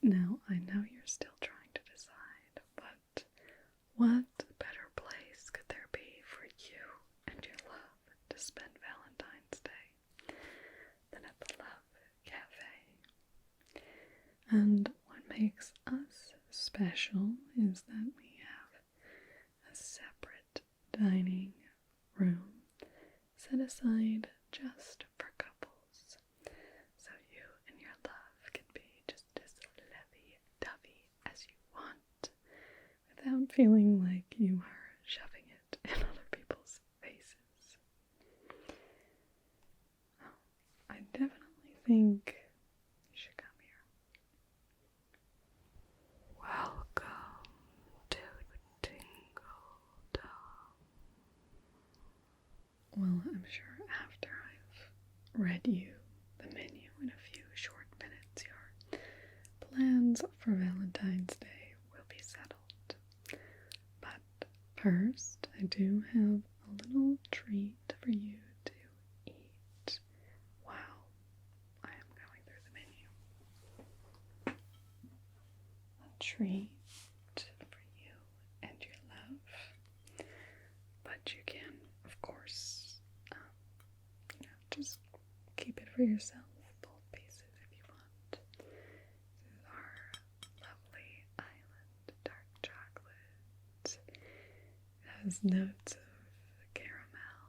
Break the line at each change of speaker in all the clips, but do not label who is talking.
Now, I know you're still trying to decide, but what better place could there be for you and your love to spend Valentine's Day than at the Love Cafe? And what makes us special is that we have a separate dining room set aside just for couples, so you and your love can be just as lovey-dovey as you want without feeling like you are shoving it in other people's faces. Oh, I definitely think you should come here. Welcome to Tingledom. Well, I'm sure after I've read you the menu in a few short minutes, your plans for Valentine's Day will be settled. But first, I do have a little treat for you to eat while I am going through the menu. A treat for you and your love. But you can, of course, just keep it for yourself, both pieces if you want. This is our lovely island dark chocolate. It has notes of caramel,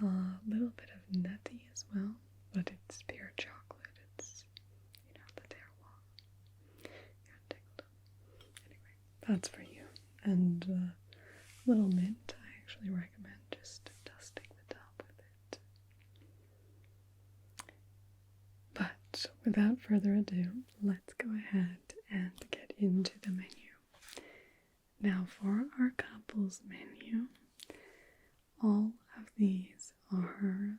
a little bit of nutty as well, but it's pure chocolate. It's, the terroir. You're in Tingledom. Anyway, that's for you. And a little mint, I actually recommend just dusting the top with it. But without further ado, let's go ahead and get into the menu. Now for our couples menu, all of these are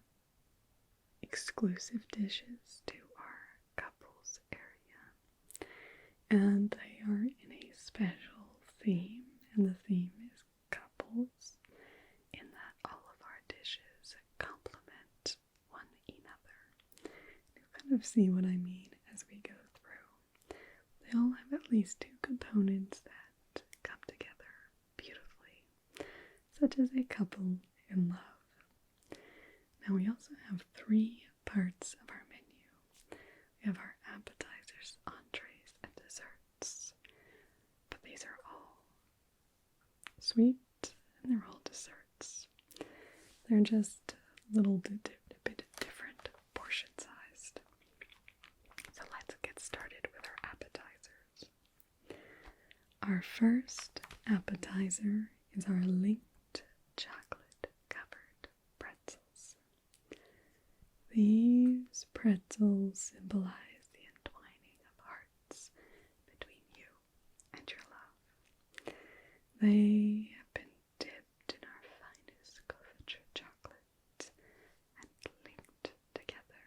exclusive dishes to our couples area, and they are in a special theme, and the theme is couples, in that all of our dishes complement one another. You'll kind of see what I mean as we go through. They all have at least two components that come together beautifully, such as a couple in love. Now we also have three parts of our menu. We have our appetizers, entrees, and desserts. But these are all sweet, and they're all desserts. They're just a little bit different portion sized. So let's get started with our appetizers. Our first appetizer is our linked chocolate covered pretzels. These pretzels symbolize the entwining of hearts between you and your love. They have been dipped in our finest couverture chocolate and linked together.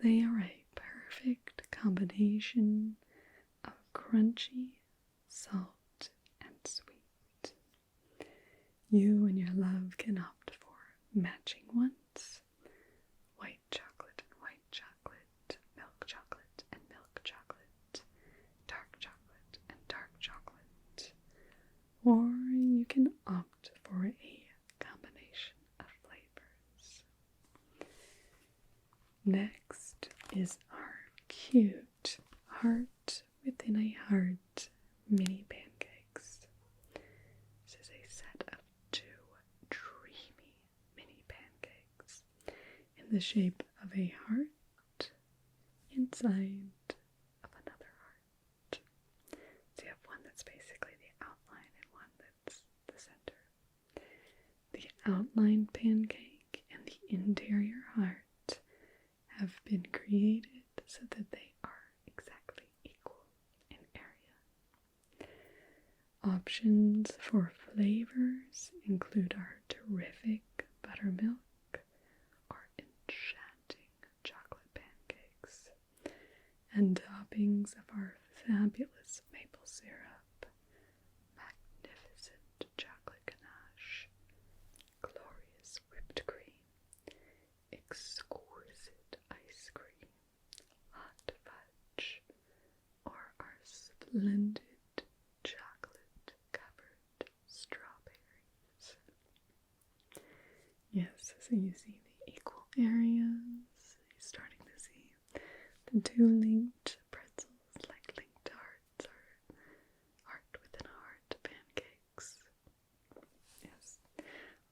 They are a perfect combination of crunchy, salt, and sweet. You and your love can opt for matching ones: white chocolate and white chocolate, milk chocolate and milk chocolate, dark chocolate and dark chocolate. Or you can opt for a combination of flavors. Next is our cute heart within a heart mini pancakes. This is a set of 2 dreamy mini pancakes in the shape of a heart inside of another heart. So you have one that's basically the outline and one that's the center. The outline pancake and the interior heart have been created so that they are exactly equal in area. Options for flavors include our terrific buttermilk or enchanting chocolate pancakes, and toppings of our fabulous maple syrup, magnificent chocolate ganache, glorious whipped cream, exquisite ice cream, hot fudge, blended chocolate covered strawberries. Yes, so you see the equal areas. You're starting to see the two linked pretzels, like linked hearts or heart within a heart pancakes. Yes.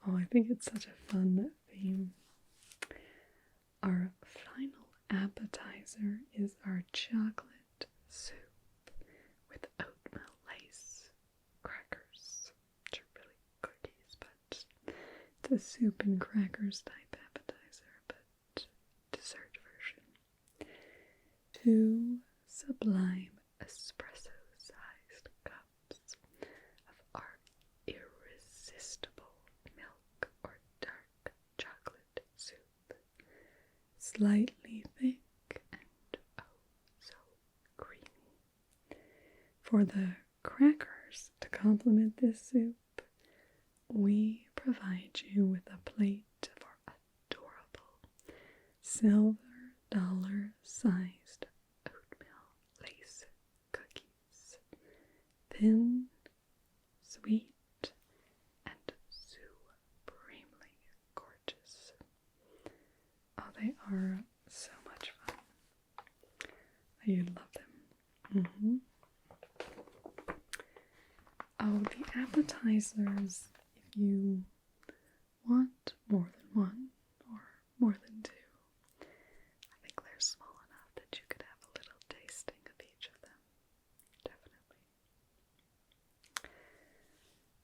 Oh, I think it's such a fun theme. Our final appetizer is our chocolate soup with oatmeal lace crackers, which are really cookies, but it's a soup and crackers type appetizer, but dessert version. 2 sublime espresso-sized cups of our irresistible milk or dark chocolate soup, slightly thick and oh so creamy. For the crackers to complement this soup, we provide you with a plate of our adorable silver dollar-sized oatmeal lace cookies. Thin, sweet, and supremely gorgeous. Oh, they are so much fun. You love them. Oh, the appetizers, if you want more than one or more than 2, I think they're small enough that you could have a little tasting of each of them. Definitely.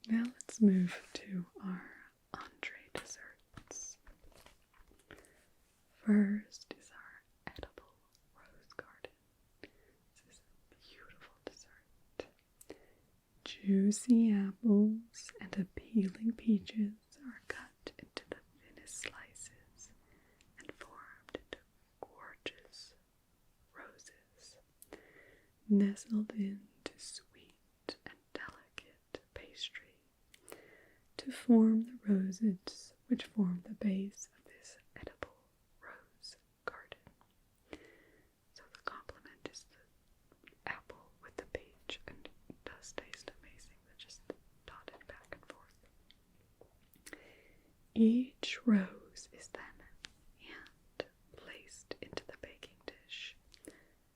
Now let's move to our entree desserts. First is our edible rose garden. This is a beautiful dessert. Juicy apples and appealing peaches are cut into the thinnest slices and formed into gorgeous roses, nestled into sweet and delicate pastry to form the roses which form the base of this edible rose garden. So the complement is the apple with the peach, and it does taste amazing. They're just dotted back and forth. Each rose is then hand placed into the baking dish,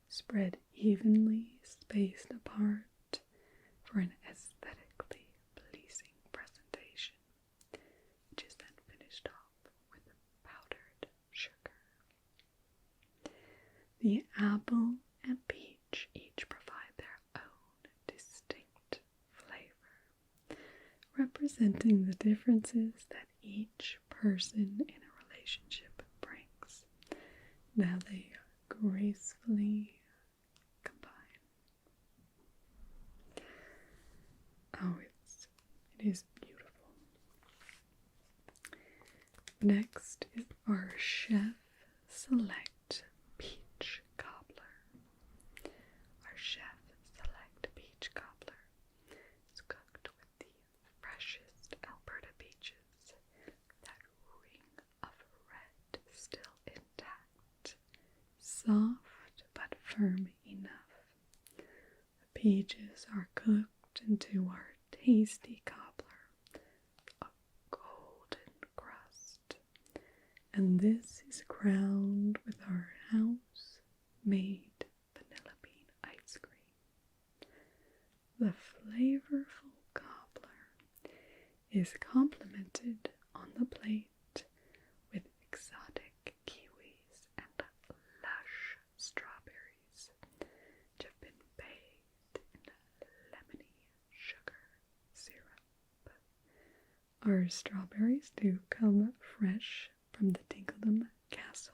spread evenly spaced apart for an aesthetically pleasing presentation, which is then finished off with powdered sugar. The apple and peach each provide their own distinct flavor, representing the differences that each person in a relationship brings. Now they gracefully combine. Oh, it is beautiful. Next is our Chef Select Peach Cobbler. Our Chef Select Peach Cobbler is cooked with the freshest Alberta peaches, that ring of red still intact, soft but firm enough. The peaches are cooked into our tasty cobbler, a golden crust, and this is crowned with our house-made vanilla bean ice cream. The flavorful cobbler is complemented on the plate with exotic kiwis and lush strawberries, which have been bathed in lemony sugar syrup. Our strawberries do come fresh from the Tingledom Castle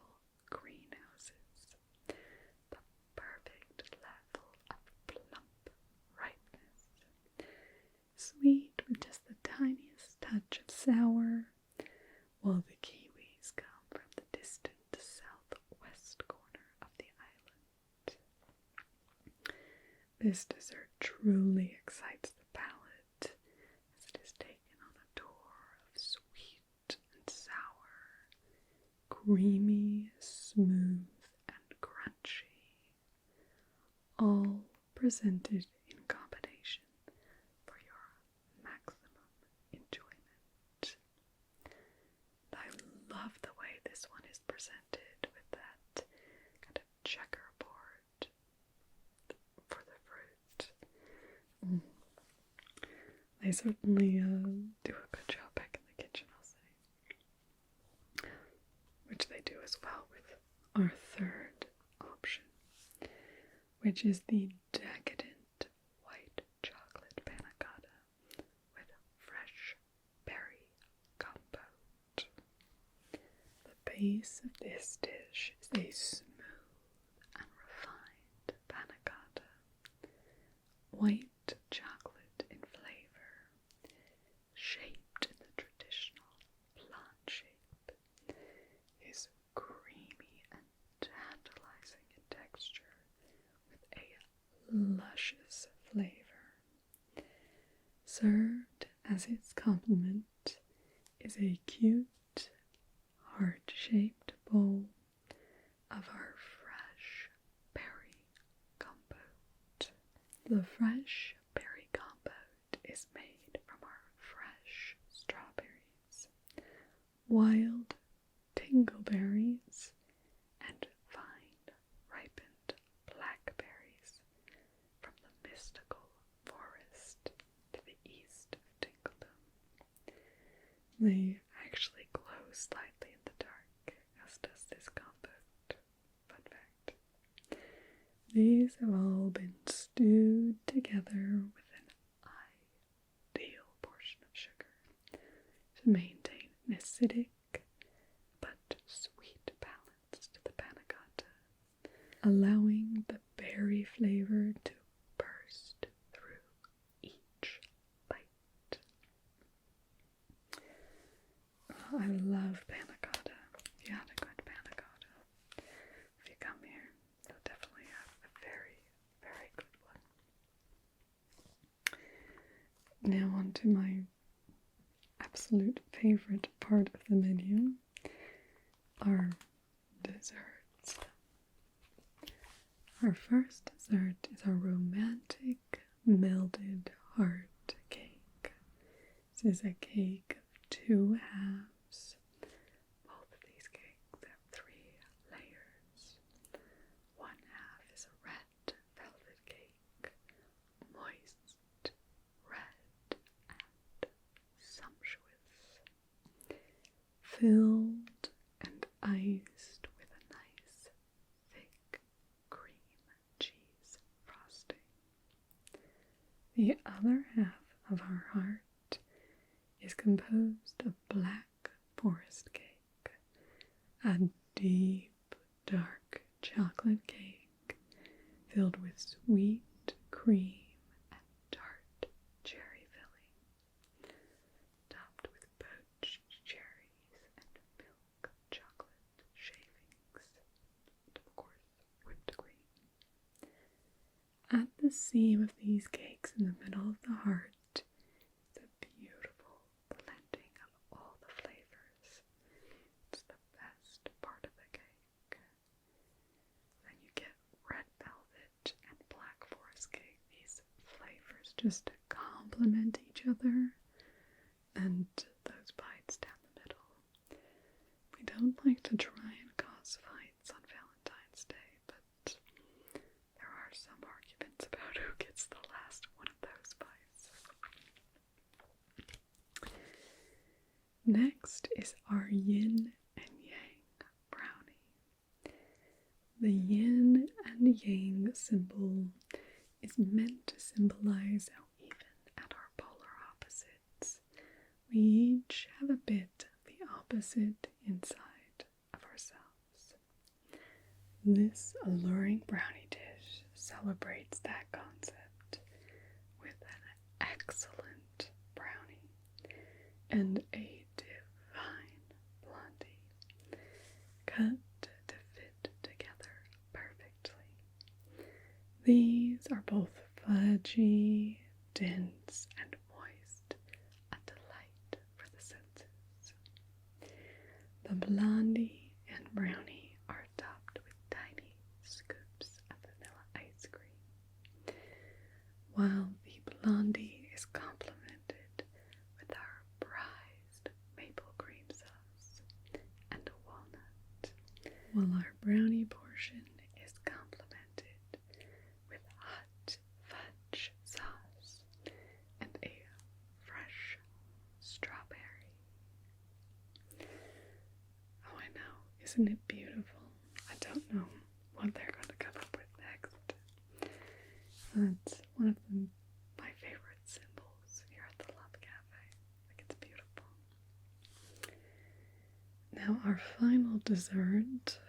greenhouses. The perfect level of plump ripeness. Sweet with just the tiniest touch of sour, while the kiwis come from the distant southwest corner of the island. This dessert truly excites the palate as it is taken on a tour of sweet and sour, creamy, smooth, and crunchy, all presented They certainly do a good job back in the kitchen, I'll say. Which they do as well with our third option, which is the decadent white chocolate panna cotta with fresh berry compote. The base of this dish is a smooth and refined panna cotta, white chocolate in flavor, shaped in the traditional flan shape, is creamy and tantalizing in texture with a luscious flavor. Served as its complement is a cute, heart-shaped bowl of our fresh berry compote. The fresh berry compote is made from our fresh strawberries, wild tingleberries, and fine ripened blackberries from the mystical forest to the east of Tingledom. They actually glow slightly in the dark, as does this compote. Fun fact. These have all been stewed together with an ideal portion of sugar to maintain an acidic but sweet balance to the panna cotta, allowing the berry flavor to burst through each bite. I love panna cotta. If you had a good panna cotta, if you come here, you'll definitely have a very, very good one. Now on to my absolute favorite part of the menu, our desserts. Our first dessert is our romantic melted heart cake. This is a cake of 2 halves. Both of these cakes have 3 layers. One half is a red velvet cake, moist, red, and sumptuous, filled and iced with a nice, thick cream cheese frosting. The other half of our heart is composed of black forest cake, a deep, dark chocolate cake filled with sweet cream and tart cherry filling, topped with poached cherries and milk chocolate shavings, and of course whipped cream. At the seam of these cakes in the middle of the heart is a beautiful blending of all the flavors. It's the best part of the cake. Then you get red velvet and black forest cake. These flavors just complement each other, and those bites down the middle. We don't like to try and cause fights on Valentine's Day, but there are some arguments about who gets the last one of those bites. Next is our Yin and Yang Brownie. The Yin and Yang symbol is meant to symbolize how even at our polar opposites, we each have a bit of the opposite inside of ourselves. This alluring brownie dish celebrates that concept with an excellent brownie and a divine blondie, cut to fit together perfectly. These are both fudgy, dense, and moist, a delight for the senses. The blondie and brownie are topped with tiny scoops of vanilla ice cream, while the blondie is complemented with our prized maple cream sauce and a walnut, while our brownie portion is complemented with hot fudge sauce and a Isn't it beautiful? I don't know what they're going to come up with next. That's one of my favorite symbols here at the Love Cafe. Like, it's beautiful. Now our final dessert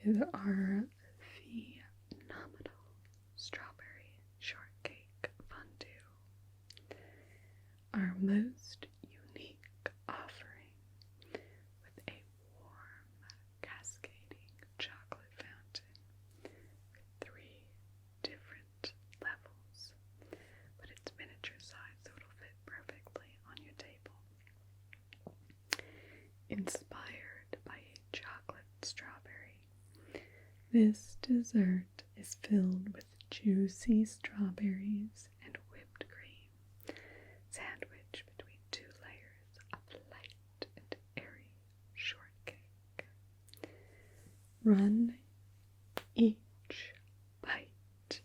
is our phenomenal strawberry shortcake fondue. Our most unique offering with a warm, cascading chocolate fountain with 3 different levels, but it's miniature size, so it'll fit perfectly on your table. Inspired by a chocolate strawberry, this dessert is filled with juicy strawberries and whipped cream, sandwiched between 2 layers of light and airy shortcake. Run each bite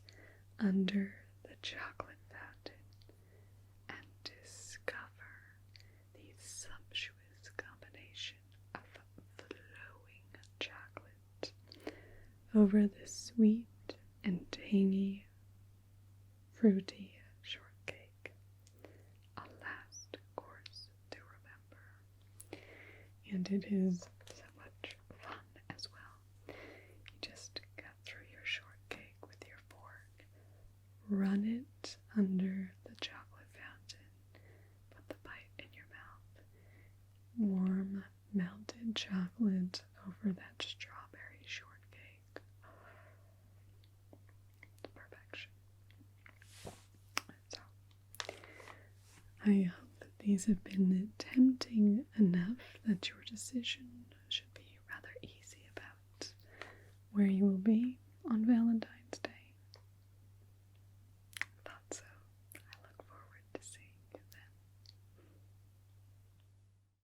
under the chocolate fountain and discover the sumptuous combination of flowing chocolate over the sweet and tangy, fruity shortcake. A last course to remember. And it is so much fun as well. You just cut through your shortcake with your fork, run it under the chocolate fountain, put the bite in your mouth, warm melted chocolate over that strawberry shortcake. Perfection. So, I hope that these have been tempting enough that your decision